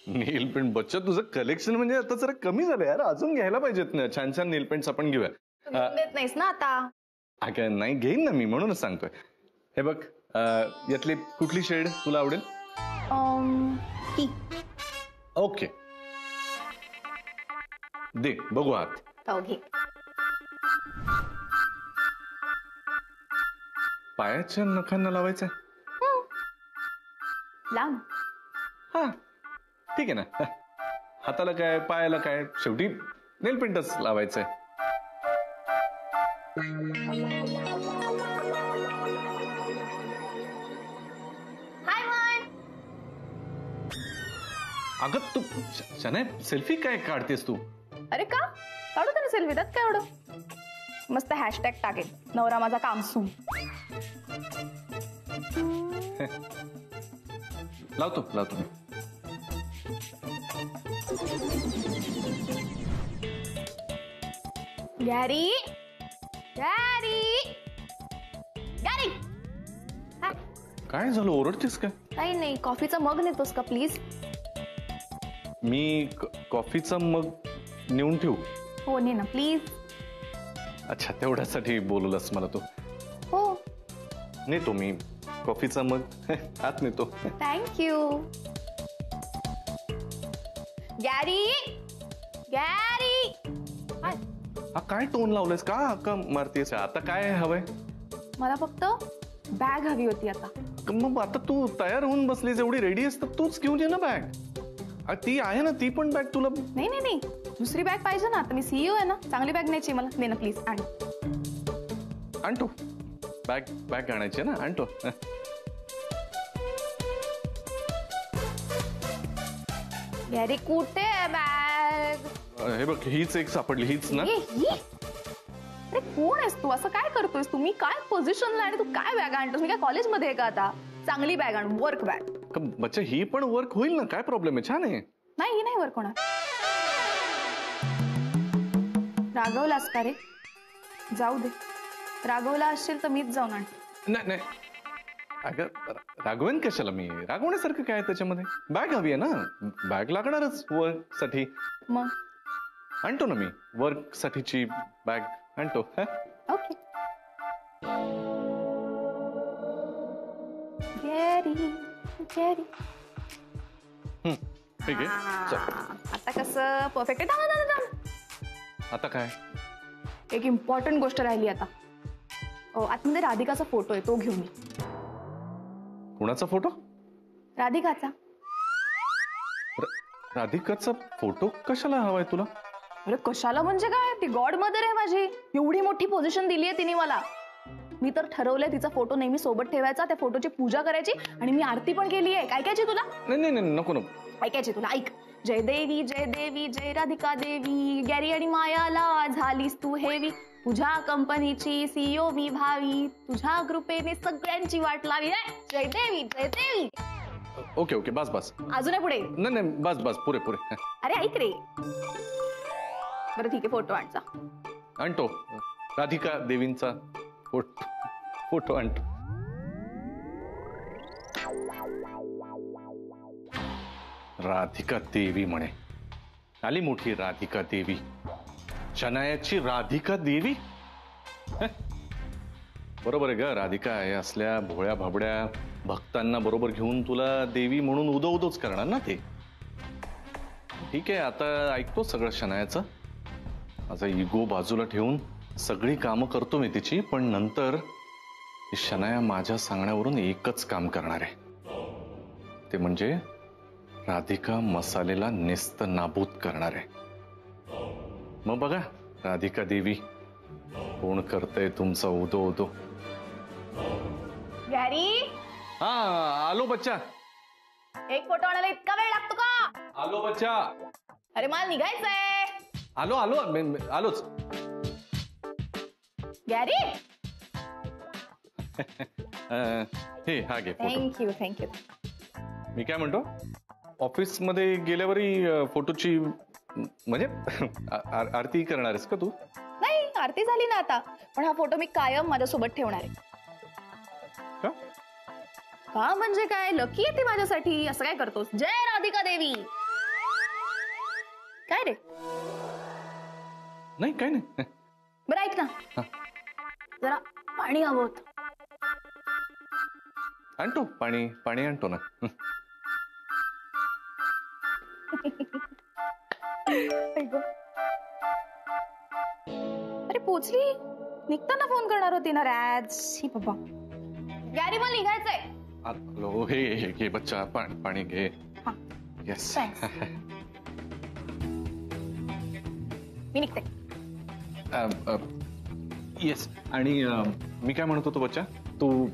नेल paint बच्चा तुझं collection म्हणजे आता जरा कमी झालं यार, अजून घ्यायला पाहिजेत ना. छान छान नेल पेंट्स आपण घेऊया. देत नाहीस ना आता. अगं नाही, घेईन ना मी, म्हणूनच सांगतोय. हे बघ, यातली कुठली शेड तुला आवडेल? ही. ओके, दे बघू आत. हो घे. पायाच्या नखांना लावायचंय? लाव. हा ठीक आहे ना. हाताला काय, पायाला काय, शेवटी नेल पेंटच लावायचंय. हाय वन. अगं तू शनाय, सेल्फी काय काढतेस तू? अरे का काढू त्याने सेल्फी, त्यात काय एवढं. मस्त हॅशटॅग टाकेल, नवरा माझा कामसू. लावतो लावतो. Gary Gary Gary. काय झालं, ओरडतेस का? काही नाही, कॉफीचा मग नेतोस का प्लीज? मी कॉफीचा मग नेऊन ठेवू? हो ने ना प्लीज. अच्छा, तेवढ्यासाठी बोलवलंस मला तू? हो नेतो मी कॉफीचा मग, आत नेतो. थँक्यू. Gary Gary. हा काय टोन लावलंयस, का मारतेस? आता काय हवंय? मला फक्त बॅग हवी होती आता. मग आता तू तयार होऊन बसलीस, एवढी रेडी असत, तूच घेऊन ये ना बॅग. ती आहे ना, ती पण बॅग तुला? नाही नाही नाही, दुसरी बॅग पाहिजे ना, आता मी सीईओ आहे ना, चांगली बॅग न्यायची मला. दे ना प्लीज. आणतो बॅग आणायची ना, आणतो. गॅरी कुठे आहे बॅग? हे बघ, हीच एक सापडली, हीच ना. अरे कोण आहेस तू, असं काय करतोयस तुम्ही? काय पोझिशनला आणि तू काय बॅग आणतोस? मी काय कॉलेजमध्ये आहे का आता? चांगली बॅग आण, वर्क बॅग. बच्चा ही पण वर्क होईल ना, काय प्रॉब्लेम आहे? छान आहे. नाही ही नाही वर्क होणार. रागवलास का रे? जाऊ दे, रागवला असेल तर मीच जाऊन आण. नाही नाही, अगं रागवेन कशाला मी? रागवण्यासारखं काय त्याच्यामध्ये? बॅग हवी आहे ना, बॅग लागणारच वर्क साठी. मग आणतो ना मी वर्क साठीची बॅग, आणतो. ओके. Gary Gary. ठीक आहे, चल. आता कसं परफेक्ट आहे? आता काय? एक इम्पॉर्टंट गोष्ट राहिली आता. आतमध्ये राधिकाचा फोटो आहे, तो घेऊन ये. कुणाचा फोटो? राधिकाचा. राधिकाचा फोटो कशाला हवाय तुला? अरे कशाला म्हणजे काय, ती गॉड मदर आहे माझी. एवढी मोठी पोझिशन दिली आहे तिने मला. मी तर ठरवलंय तिचा फोटो नेहमी सोबत ठेवायचा, त्या फोटोची पूजा करायची, आणि मी आरती पण केली आहे. ऐकायची तुला? नाही नाही नाही, नको नको. ऐकायची तुला? ऐक. जय देवी जय राधिका देवी, गॅरी आणि मायाला झालीस तू हेवी, तुझ्या कंपनीची सीईओ मी भावी, तुझ्या कृपेने सगळ्यांची वाट लावी. जय देवी जय देवी. ओके ओके, बस बस. अजून आहे पुढे? नाही नाही, बस बस, पुरे पुरे. अरे ऐक रे. बरं ठीक आहे, फोटो आणचा. आणतो. राधिका देवींचा फोटो आणतो. राधिका देवी म्हणे, आली मोठी राधिका देवी. शनायाची राधिका देवी. बरोबर आहे ग, राधिका आहे असल्या भोळ्या भाबड्या भक्तांना बरोबर घेऊन तुला देवी म्हणून उदो उदोच करणार ना ते. ठीक आहे, आता ऐकतो सगळं शनायाचं. माझा इगो बाजूला ठेवून सगळी कामं करतो मी तिची, पण नंतर शनाया माझ्या सांगण्यावरून एकच काम करणार आहे, ते म्हणजे राधिका मसालेला नेस्त नाबूद करणार आहे. मग बघा राधिका देवी, कोण करतंय तुमचा उदो उदो. गॅरी. हा आलो बच्चा. एक फोटो आणायला इतका वेळ लागतो का? आलो बच्चा. अरे मला निघायचंय. आलो आलो आलोच. गॅरी. हे हा घे फोटो. Thank you thank you. मी काय म्हणतो, ऑफिस मध्ये गेल्यावरही फोटोची म्हणजे आरती करणार आहेस का तू? नाही, आरती झाली ना आता, पण हा फोटो मी कायम माझ्यासोबत ठेवणार आहे. का म्हणजे काय, लकी आहे ती माझ्यासाठी. असं काय करतोस? जय राधिका देवी. काय रे? नाही काय नाही. बरं ऐक ना, हा. जरा पाणी हवं होतं. आणतो पाणी, पाणी आणतो ना. ऐक. अरे पोचली, निघताना फोन करणार होती ना रॅज. ही बाबा, गॅरी मला निघायचंय. हॅलो, हे घे बच्चा, पाणी घे. हा. येस. मी निघते. येस. आणि मी काय म्हणत होतो बच्चा, तू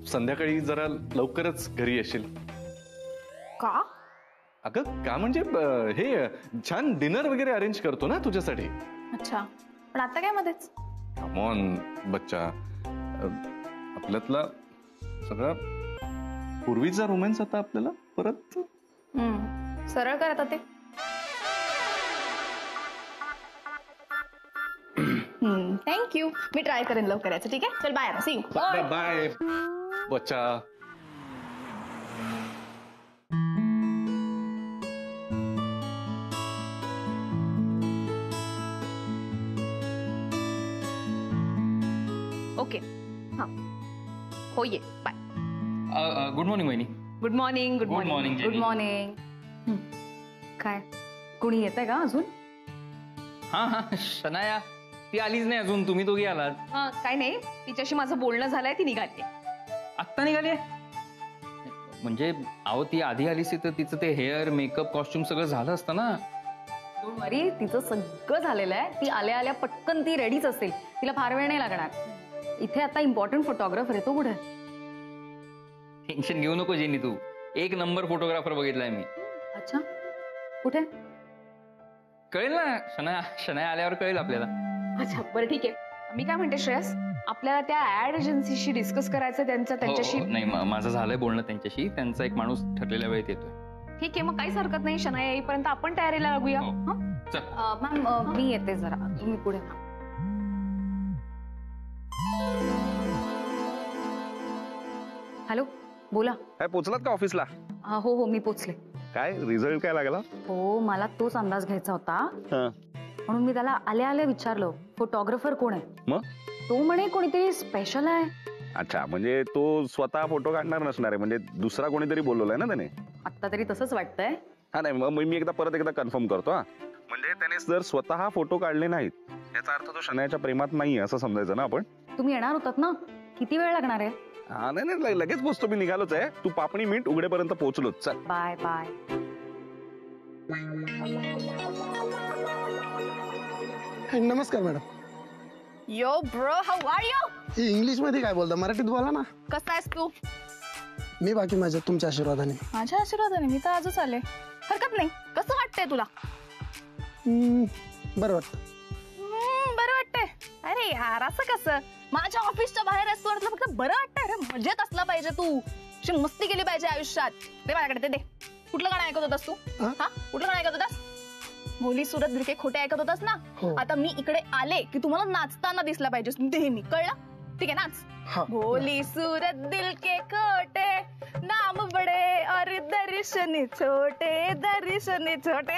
संध्याकाळी जरा लवकरच घरी येशील का? अगं का म्हणजे हे छान डिनर वगैरे अरेंज करतो ना तुझ्यासाठी. अच्छा, पण आता काय मध्येच? कमॉन बच्चा, आपल्यातला सगळा पूर्वीचा रोमॅन्स आता आपल्याला परत. सरळ कर आता ते. थँक्यू, मी ट्राय करेन लवकर यायचं. ठीक आहे, चल बाय. आता सी यू. बाय बच्चा. ओके. हा, हो ये. बाय. गुड मॉर्निंग वहिनी. Good morning. Good Good morning, morning. Good Jenny. Morning. काय कोणी येतंय का अजून? हा शनाया ती आलीच नाही अजून, तुम्ही दोघी आलात. काय नाही, तिच्याशी माझं बोलणं झालंय, ती निघाली. आत्ता निघाली? म्हणजे अहो ती आधी आलीस तर तिचं ते हेअर मेकअप कॉस्ट्युम सगळं झालं असतं ना. डोंट वरी, तिचं सगळं झालेलं आहे. ती आल्या आल्या पटकन ती रेडीच असेल, तिला फार वेळ नाही लागणार. इथे आता इम्पॉर्टंट फोटोग्राफर येतो. कुठे? टेन्शन घेऊ नको जेनी, तू एक नंबर फोटोग्राफर बघितलाय मी. अच्छा, कुठे? कळेल ना, शनाया आल्यावर कळेल आपल्याला. अच्छा बरं ठीक आहे. मी काय म्हणते श्रेयस, आपल्याला त्या ऍड एजन्सीशी डिस्कस करायचं त्यांच्याशी. हो, नाही माझं झालंय बोलणं त्यांच्याशी. त्यांचा एक माणूस ठरलेल्या वेळेत येतोय. ठीक आहे, मग काहीच हरकत नाही. शनाया येईपर्यंत आपण तयारीला लागूया. हो. हं? चल. मॅम मी येते जरा, तुम्ही पुढे. हॅलो, बोला. काय पोचलात का ऑफिसला? हो मी पोचले. काय रिझल्ट काय लागला? हो, मला तोच अंदाज घ्यायचा होता, म्हणून मी त्याला आल्या आल्या विचारलं, फोटोग्राफर कोण आहे? मग तो म्हणे कोणीतरी स्पेशल आहे. अच्छा, म्हणजे तो स्वतः फोटो काढणार नसणार आहे, म्हणजे दुसरा कोणीतरी बोलवलाय ना त्याने. आता तरी तसंच वाटतंय. हा नाही, मग मी परत एकदा कन्फर्म करतो. हा म्हणजे त्याने जर स्वतः फोटो काढले नाहीत याचा अर्थ तो शनायाच्या प्रेमात नाहीये असं समजायचं ना आपण. तुम्ही येणार होतात ना, किती वेळ लागणार आहे? हा नाही लगेच पोचतो, मी निघालोच आहे. तू पापणी मीठ उघडेपर्यंत पोहोचलोच. चल बाय बाय. नमस्कार madam. Yo bro, how are you? English मध्ये काय बोलता, मराठीत बोला ना. कसा आहेस तू? मी बाकी माझ्या तुमच्या आशीर्वादाने. माझ्या आशीर्वादाने? मी तर आजच आले. हरकत नाही. कसं वाटतंय तुला? बरं वाटतं. बरं वाटतंय? अरे यार, असं कसं? माझ्या ऑफिसच्या बाहेर असतो तुला फक्त बरं वाटतंय? अरे मजेत असला पाहिजे तू, अशी मस्ती केली पाहिजे आयुष्यात. ते माझ्याकडे ते दे. कुठलं गाणं ऐकत होतास तू? हा, कुठलं गाणं ऐकत होतास? भोली सुरत दिल के खोटे ऐकत होतास ना. हो. आता मी इकडे आले की तुम्हाला नाचताना दिसला पाहिजे नेहमी, कळलं? ठीक आहे, नाच. हा. भोली सूरत दिल के खोटे, नाम बडे और दर्शन छोटे, दर्शन छोटे.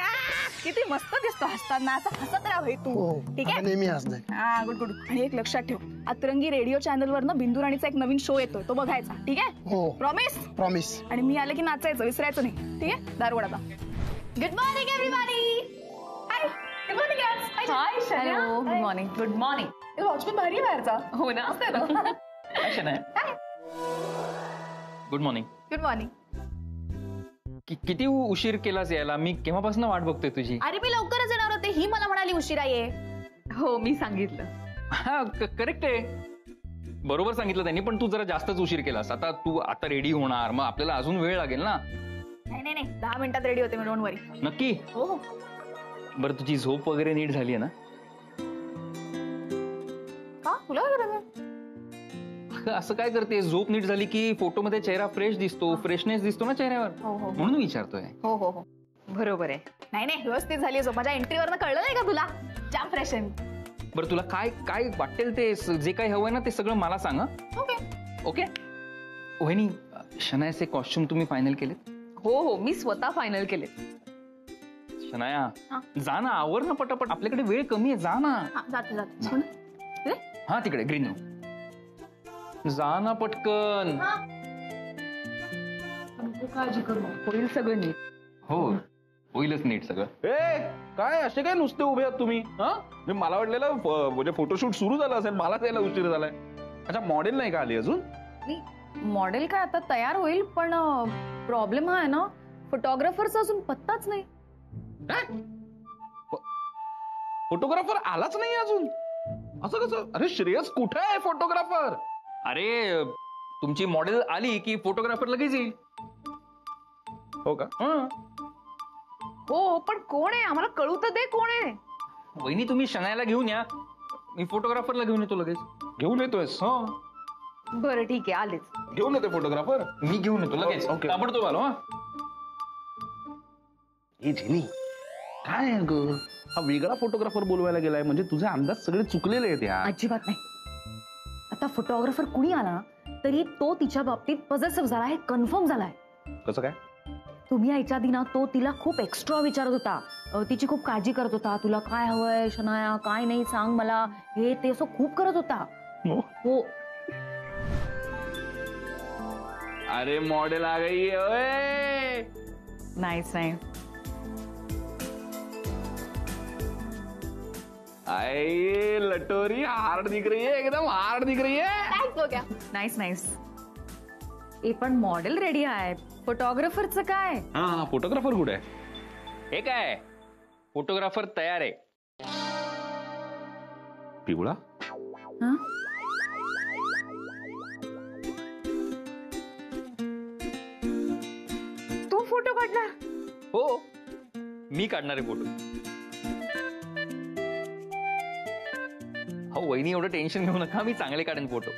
किती मस्त दिसतो हसताना, असं हसत राहा भाई तू. हो, ठीक आता आहे. नेहमी हसते. हा, गुड गुड. आणि एक लक्षात ठेव, अतरंगी रेडिओ चॅनल वर ना बिंदू राणीचा एक नवीन शो येतोय, तो बघायचा. ठीक आहे? हो, प्रॉमिस? प्रॉमिस. आणि मी आले की नाचायचं, विसरायचं नाही. ठीक आहे? दारवड आता. Good morning everybody. Hi, good morning guys. Hi Shanaya. Hello, good morning. Good morning. हे वॉचमॅन भारी आहे बाहेरचा. हो ना. मस्त आहे तो. काय Shanaya? Good morning. Good morning. किती उशीर केलास यायला? मी केव्हापासून वाट बघतोय तुझी. अरे मी लवकरच येणार होते, ही मला म्हणाली उशिरा ये. हो, मी सांगितलं. हा करेक्ट आहे, बरोबर सांगितलं त्यांनी. पण तू जरा जास्तच उशीर केलास. आता तू आता रेडी होणार, मग आपल्याला अजून वेळ लागेल ना. नाही 10 मिनिटात रेडी होते मी, डोंट वरी. नक्की? हो हो. बरं, तुझी झोप वगैरे नीट झाली आहे ना? का, तुला काय करायचं? असं काय करते? झोप नीट झाली की फोटो मध्ये चेहरा फ्रेश दिसतो, फ्रेशनेस दिसतो ना चेहऱ्यावर. हो हो म्हणून विचारतोय. हो हो हो. बरोबर आहे. नाही व्यवस्थित झाली झोप. माझ्या एंट्रीवर कळलं नाही का तुला? जाम फ्रेश आहे. बरं, तुला काय काय वाटेल ते, जे काही हवंय ना ते सगळं मला सांग. Okay okay. वहिनी, शनायाचे कॉस्ट्युम तुम्ही फायनल केलेत? हो, मी स्वतः फायनल केले. शनाया हा. जा ना, आवर ना पटापट, आपल्याकडे वेळ कमी आहे, जा ना. हा, जाते जाते हो ना? हा तिकडे ग्रीन रूम, जा ना पटकन. काळजी करू, होईल सगळं नीट. हो, होईलच नीट सगळं. ए काय असे काय नुसते उभे आहात तुम्ही? हा म्हणजे मला वाटलेलं म्हणजे फोटोशूट सुरू झालं असेल, मला यायला उशीर झालाय. अच्छा, मॉडेल नाही का आली अजून? मॉडेल काय आता तयार होईल, पण प्रॉब्लेम हा आहे ना, फोटोग्राफरचा अजून पत्ताच नाही. फोटोग्राफर आलाच नाही अजून? असं कसं? अरे श्रेयस कुठे आहे फोटोग्राफर? अरे तुमची मॉडेल आली की फोटोग्राफर लगेच येईल. हो का? हं. हो, पण कोण आहे? आम्हाला कळू तर दे कोण आहे. वहिनी तुम्ही शनायाला घेऊन या, मी फोटोग्राफरला घेऊन येतो लगेच. घेऊन येतोयस? हो, बरं ठीक आहे, आलेच. घेऊन येते फोटोग्राफर. मी घेऊन येतो लगेच. ओके. ताबडतोब आलो. हा हे जेनी काय आहे ग? हा वेगळा फोटोग्राफर बोलवायला गेलाय, म्हणजे तुझे अंदाज सगळे चुकलेले आहेत या. अजिबात नाही. आता फोटोग्राफर कुणी आला तरी तो तिच्या बाबतीत पॉझिटिव्ह झाला आहे, कन्फर्म झालाय. कसं काय? तुम्ही यायच्या आधी ना तो तिला खूप एक्स्ट्रा विचारत होता, तिची खूप काळजी करत होता. तुला काय हवंय शनाया, काय नाही सांग मला, हे ते असं खूप करत होता. हो. अरे मॉडेल आ गई है, ओए. नाईस नाही. आए लटोरी हार्ड दिख रही है, एकदम हार्ड दिख रही है. Nice nice. हे पण मॉडेल रेडी आहे, फोटोग्राफरचं काय? हा फोटोग्राफर कुठे आहे? हे काय, फोटोग्राफर तयार आहे. पिवळा? हं? तू फोटो काढला? हो, मी काढणारे फोटो. हो वहिनी, एवढं टेन्शन घेऊ नका, मी चांगले काढेन फोटो.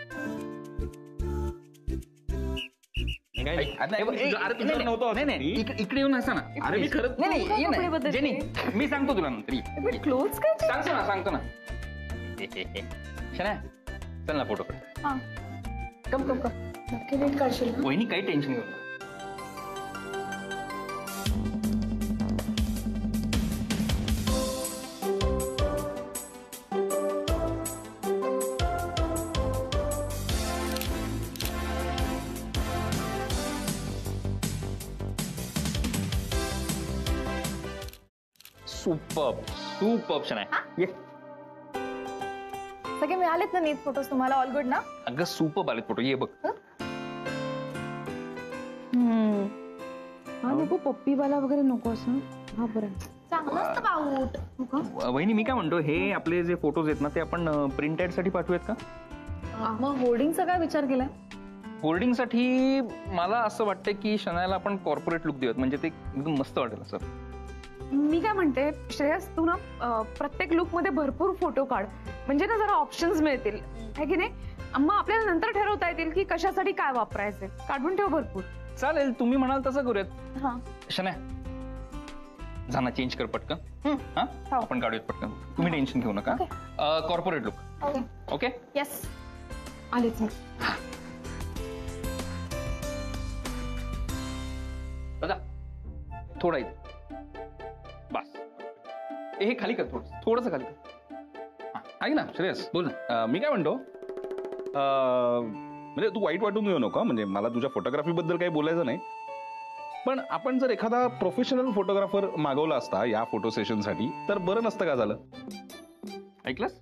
इकडे येऊन असं ना. अरे मी खरंच नाही नाही, ये कपडे ना. बदलते. जेनी, मी सांगतो तुला नंतर. ये. क्लोज काय? सांगतो ना. शनाया, चल ना फोटो काढ. हा. कम कम कम. नक्की नीट काढशील ना? वहिनी काही टेन्शन घेऊ नका. सुपर्ब शनाया. ये. सगळे मिळालेत ना नीट फोटोज तुम्हाला? ऑल गुड ना? अगं सुपर्ब आलेत फोटो, ये बघ. हा नको, पप्पीवाला वगैरे नको असं. हा बरं, चांगलं असतं बाऊट. वहिनी मी काय म्हणतो, हे आपले जे फोटोज आहेत ना, ते आपण प्रिंटेड साठी पाठवूयात का? मग होर्डिंगचा काय विचार केलाय? होर्डिंग साठी मला असं वाटतं की शनायाला आपण कॉर्पोरेट लुक देऊयात, म्हणजे ते एकदम मस्त वाटेल असं. मी काय म्हणते श्रेयस, तू ना प्रत्येक लुक मध्ये भरपूर फोटो काढ, म्हणजे ना जरा ऑप्शन्स मिळतील, है की नाही? मग आपल्याला नंतर ठरवता येतील की कशासाठी काय वापरायचे. काढून ठेव भरपूर. चालेल, तुम्ही म्हणाल तसं करूयात. हा. शनाया, जाना चेंज कर पटकन. हा, आपण काढूयात पटकन, तुम्ही टेन्शन घेऊ नका. Corporate look. Okay. Okay. Yes, आलेच मग. दादा थोडा इथे बस. हे खाली कर, थोडस खाली कर. ऐक ना श्रेयस, बोल ना. मी काय म्हणतो, म्हणजे तू वाईट वाटून घेऊ नको, म्हणजे मला तुझ्या फोटोग्राफी बद्दल काही बोलायचं नाही, पण आपण जर एखादा प्रोफेशनल फोटोग्राफर मागवला असता या फोटो सेशनसाठी तर बरं नसतं का झालं? ऐकलंस?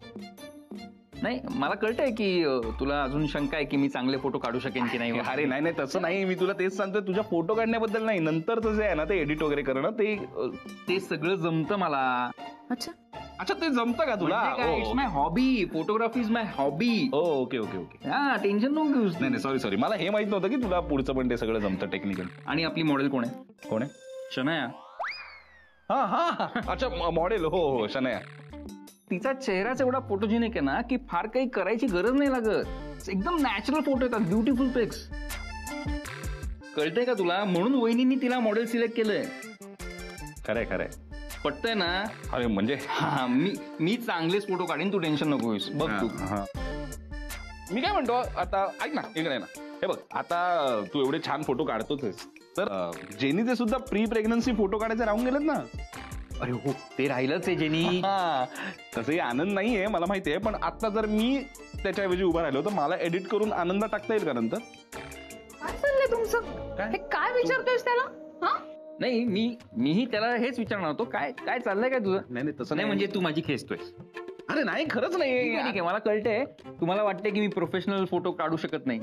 नाही, मला कळतंय की तुला अजून शंका आहे की मी चांगले फोटो काढू शकेन की नाही. अरे नाही नाही, तसं नाही, मी तुला तेच सांगतोय, तुझ्या फोटो काढण्याबद्दल नाही, नंतरचं जे आहे ना ते एडिट वगैरे करणं, ते सगळं जमतं मला. अच्छा, अच्छा ते जमतं का तुला? It's my hobby, photography is my hobby. Okay okay okay. हा, टेन्शन नको घेऊस. नाही नाही, सॉरी मला हे माहित नव्हतं की तुला पुढचं पण ते सगळं जमतं टेक्निकल. आणि आपली मॉडेल कोण आहे? कोण आहे? शनाया. हा हा, अच्छा मॉडेल. हो शनाया. तिचा चेहराच एवढा फोटोजेनिक आहे ना की फार काही करायची गरज नाही लागत, एकदम नॅचरल फोटो येतात, ब्युटिफुल पिक्स. कळतंय का तुला? म्हणून वहिनींनी तिला मॉडेल सिलेक्ट केलंय. खरंय. पटतंय ना? अरे म्हणजे हा, मी चांगलेच फोटो काढीन, तू टेन्शन नको घेऊस. बघ तू. मी काय म्हणतो, आता ऐक ना, इकडे ना, हे बघ, आता तू एवढे छान फोटो काढतोच तर जेनीचे सुद्धा प्री प्रेग्नन्सी फोटो काढायचे राहून गेलेत ना. अरे हो, ते राहिलंच आहे जेनी. हा, तसंही आनंद नाहीये मला माहितीये, पण आता जर मी त्याच्याऐवजी उभा राहिलो तर मला एडिट करून आनंद टाकता येईल का नंतर? काय चाललंय तुमचं? काय? हे काय विचारतोयस त्याला? हा? नाही, मीही त्याला हेच विचारणार होतो, काय काय चाललंय काय तुझं? नाही तसं नाही म्हणजे तू माझी खेचतोय. अरे नाही, खरंच ठीक आहे, नाही. ठीक आहे, मला कळतंय तुम्हाला वाटतंय की मी प्रोफेशनल फोटो काढू शकत नाही,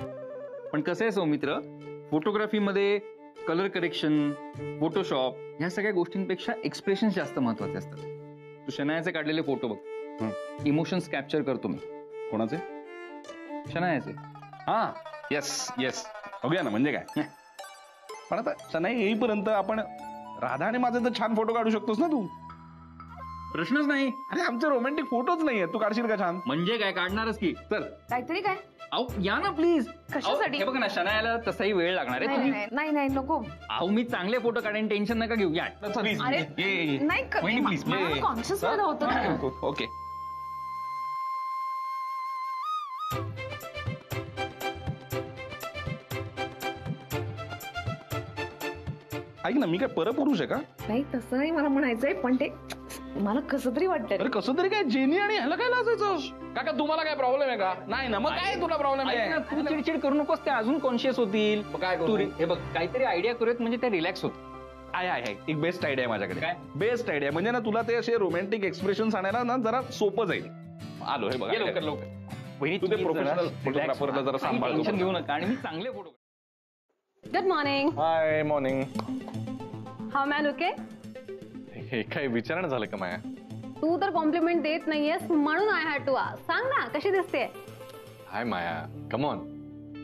पण कसं आहे सौमित्र, फोटोग्राफीमध्ये कलर करेक्शन, फोटोशॉप ह्या सगळ्या गोष्टींपेक्षा एक्सप्रेशन जास्त महत्वाचे असतात. तू शनायाचे काढलेले फोटो बघ, इमोशन्स कॅप्चर करतो मी. कोणाचे? शनायाचे. हा, येस बघूया ना, म्हणजे काय. पण आता शनाई येईपर्यंत आपण राधा आणि माझे तर छान फोटो काढू शकतोस ना तू. प्रश्नच नाही. अरे आमचे रोमॅन्टिक फोटोच नाहीये, तू काढशील का छान? म्हणजे काय, काढणारच की. चल काहीतरी काय? अहो या ना प्लीज. कशासाठी? हे बघ ना, शनायाला तसाही वेळ लागणार आहे. नाही तुम्ही नाही, नाही नाही नको. अहो मी चांगले फोटो काढेन, टेन्शन नका घेऊ. या प्लीज अरे नाही, प्लीज कॉन्शियस व्हायला होतं ना. ओके. ऐक ना, मी काय परपुरुष आहे का? नाही तसं नाही मला म्हणायचंय, पण ते मला कसं तरी वाटतंय. अरे कसं तरी काय, जेनी आणि ह्याला काय लाजायचं? काका तुम्हाला काय प्रॉब्लेम आहे का? नाही ना, मग काय तुला प्रॉब्लेम ऐक आहे? ना, तू चिडचिड करू नकोस, ते अजून कॉन्शियस होतील. काय करू? तू हे बघ, काहीतरी आयडिया करूयात म्हणजे ते रिलॅक्स होत. आहे एक बेस्ट आयडिया आहे माझ्याकडे. काय? बेस्ट आयडिया म्हणजे ना, तुला ते असे रोमॅन्टिक एक्सप्रेशन आणायला ना जरा सोपं जाईल. आलो हे बघा. ये लवकर लवकर. वहिनी, तू ते तुम्ही professional जरा photographer ला relax जरा व्हा. काही सांभाळ. टेन्शन घेऊ नका आणि मी चांगले photo. Good morning. Hi morning. How man okay? हे काय विचारणं झालं का माया? तू तर कॉम्प्लिमेंट देत नाहीयेस म्हणून आय हॅड टू सांग ना कशी दिसते. Hi Maya, come on,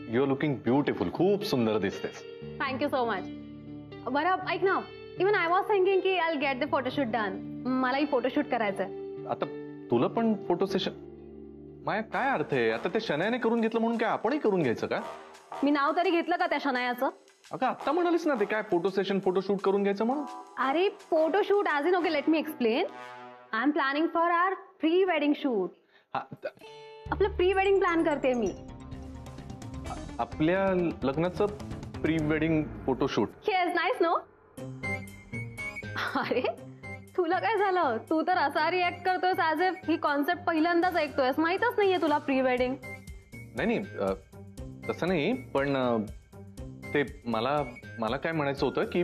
you are looking beautiful. खूप सुंदर दिसतेस. Thank you so much. बरं ऐक ना, इवन आय वॉज थिंकिंग की I get the photoshoot done. मलाही फोटोशूट करायचंय. आता तुला पण फोटो सेशन? माया काय अर्थ आहे? आता ते शनायाने करून घेतलं म्हणून काय आपणही करून घ्यायचं का? मी नाव तरी घेतलं का त्या शनायाचं? अगं आता म्हणालीस ना ते काय फोटो सेशन फोटोशूट करून घ्यायचं म्हणून. अरे photoshoot as in okay, let me explain. I am planning for our pre wedding shoot. आपलं प्री वेडिंग प्लॅन करते मी. आपल्या लग्नाचं pre wedding photoshoot. Yes, nice no. अरे तुला काय झालं? तू तर असा रिॲक्ट करतोयस ॲज इफ ही कॉन्सेप्ट पहिल्यांदाच ऐकतोयस. माहीतच नाहीये तुला प्री वेडिंग. नाही तसं नाही, पण ते मला काय म्हणायचं होतं की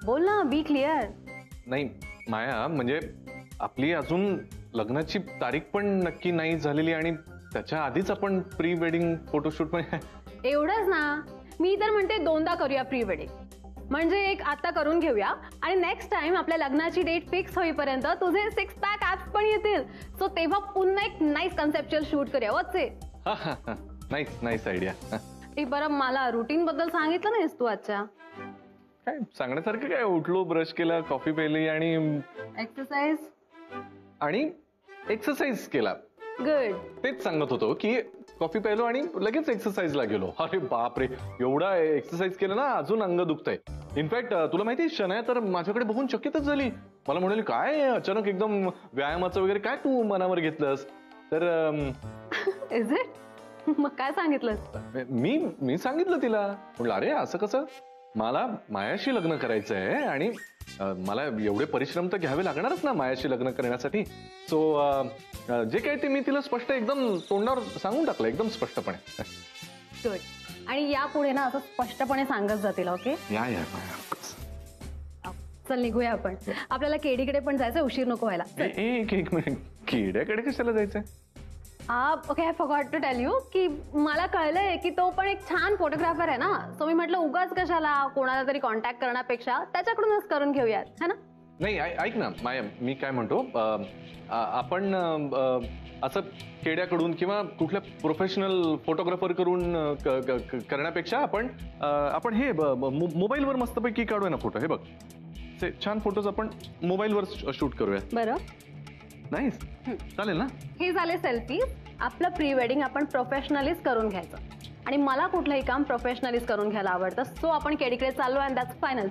बोल ना, बी क्लिअर. नाही माया, म्हणजे आपली अजून लग्नाची तारीख पण नक्की नाही झालेली आणि त्याच्या आधीच आपण प्री वेडिंग फोटोशूट पण. एवढंच ना, मी तर म्हणते 2दा करूया प्री वेडिंग. म्हणजे एक आता करून घेऊया आणि नेक्स्ट टाइम आपल्या लग्नाची डेट फिक्स होईपर्यंत तुझे 6 पॅक ऍप्स पण येतील. सो तेव्हा पुन्हा एक नाईस कन्सेप्च्युअल शूट करूया. What's nice idea. बरं, मला रुटीन बद्दल सांगितलं नाहीस तू आजच्या. काय सांगण्यासारखं काय? उठलो, ब्रश केला, कॉफी प्यायली आणि एक्सरसाइज केला. गुड. तेच सांगत होतो की कॉफी प्यायलो आणि लगेच एक्सरसाइजला गेलो. अरे बापरे, एवढा एक्सरसाइज केलं ना अजून अंग दुखतंय. इनफॅक्ट तुला माहिती, शनाया तर माझ्याकडे बघून चकितच झाली. मला म्हणाली, काय अचानक एकदम व्यायामाचं वगैरे काय तू मनावर घेतलंस? तर इज इट? मग काय सांगितलंस? मी सांगितलं तिला. म्हटलं अरे असं कसं, मला मायाशी लग्न करायचं आहे आणि मला एवढे परिश्रम तर घ्यावे लागणारच ना मायाशी लग्न करण्यासाठी. सो जे काही ते मी तिला स्पष्ट एकदम तोंडावर सांगून टाकलं, एकदम स्पष्टपणे. गुड. आणि यापुढे ना असं स्पष्टपणे सांगत जातील. ओके, या चल निघूया आपण. आपल्याला केडीकडे पण जायचं, उशीर नको व्हायला. एक मिनिट, किड्याकडे कशाला जायचंय? Okay, I forgot to tell you की मला कळलंय की तो पण एक छान फोटोग्राफर आहे ना. सो मी म्हटलं उगाच कशाला कोणाला तरी कॉन्टॅक्ट करण्यापेक्षा त्याच्याकडूनच करून घेऊयात, है ना? नाही ऐक ना माया, मी काय म्हणतो, आपण असं केड्याकडून किंवा कुठल्या प्रोफेशनल फोटोग्राफर कडून करण्यापेक्षा आपण हे मोबाईलवर मस्तपैकी काढूया ना फोटो. हे बघ, ते छान फोटोज आपण मोबाईलवर शूट करूया. बरं, नाही चालेल ना? हे झाले सेल्फी. आपलं प्री वेडिंग आपण प्रोफेशनलीच करून घ्यायचं आणि मला कुठलंही काम प्रोफेशनलीच करून घ्यायला आवडतं. सो आपण केडीकडे चाललो अँड दॅट्स फायनल.